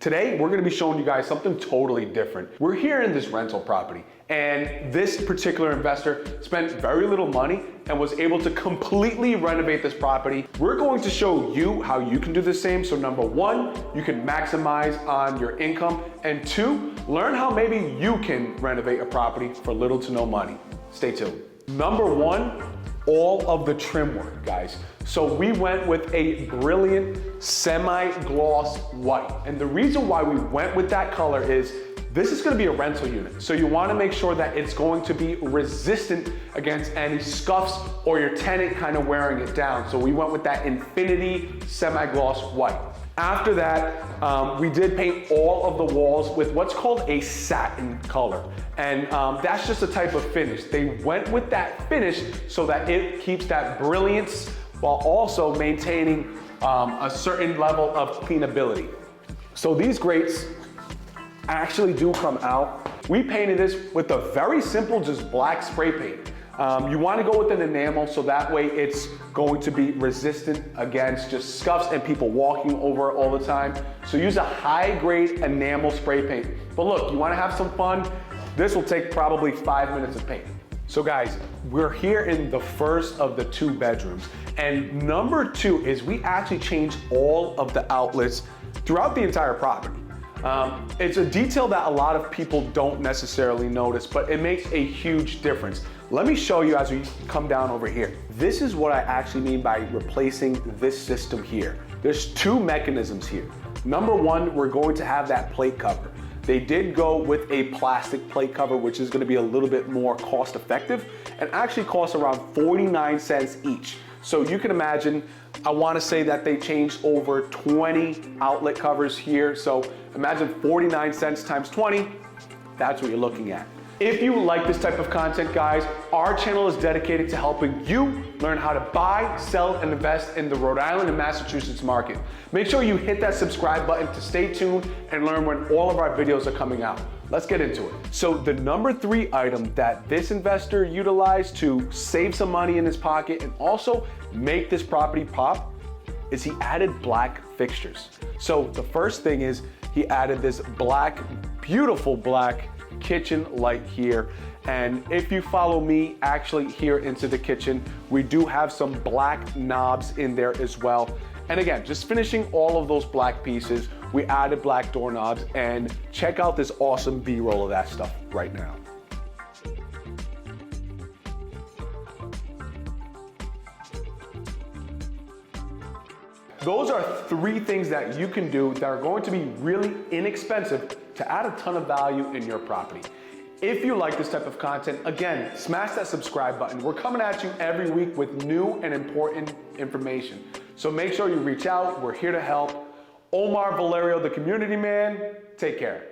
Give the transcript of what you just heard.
Today, we're gonna be showing you guys something totally different. We're here in this rental property, and this particular investor spent very little money and was able to completely renovate this property. We're going to show you how you can do the same. So number one, you can maximize on your income, and two, learn how maybe you can renovate a property for little to no money. Stay tuned. Number one, all of the trim work, guys. So we went with a brilliant semi-gloss white. And the reason why we went with that color is this is gonna be a rental unit. So you wanna make sure that it's going to be resistant against any scuffs or your tenant kind of wearing it down. So we went with that infinity semi-gloss white. After that, we did paint all of the walls with what's called a satin color. And that's just a type of finish. They went with that finish so that it keeps that brilliance while also maintaining a certain level of cleanability. So these grates actually do come out. We painted this with a very simple, just black spray paint. You want to go with an enamel so that way it's going to be resistant against just scuffs and people walking over it all the time. So use a high grade enamel spray paint. But look, you want to have some fun? This will take probably 5 minutes of paint. So guys, we're here in the first of the 2 bedrooms. And number 2 is we actually changed all of the outlets throughout the entire property. It's a detail that a lot of people don't necessarily notice, but it makes a huge difference. Let me show you as we come down over here. This is what I actually mean by replacing this system here. There's 2 mechanisms here. Number 1, we're going to have that plate cover. They did go with a plastic plate cover, which is gonna be a little bit more cost effective and actually costs around 49 cents each. So you can imagine, I wanna say that they changed over 20 outlet covers here. So imagine 49 cents times 20, that's what you're looking at. If you like this type of content, guys, our channel is dedicated to helping you learn how to buy, sell, and invest in the Rhode Island and Massachusetts market. Make sure you hit that subscribe button to stay tuned and learn when all of our videos are coming out. Let's get into it. So the number 3 item that this investor utilized to save some money in his pocket and also make this property pop is he added black fixtures. So the first thing is he added this black, beautiful black kitchen light here. And if you follow me actually here into the kitchen, we do have some black knobs in there as well. And again, just finishing all of those black pieces, we added black doorknobs, and check out this awesome B-roll of that stuff right now. Those are 3 things that you can do that are going to be really inexpensive to add a ton of value in your property. If you like this type of content, again, smash that subscribe button. We're coming at you every week with new and important information. So make sure you reach out. We're here to help. Omar Valerio, the community man, take care.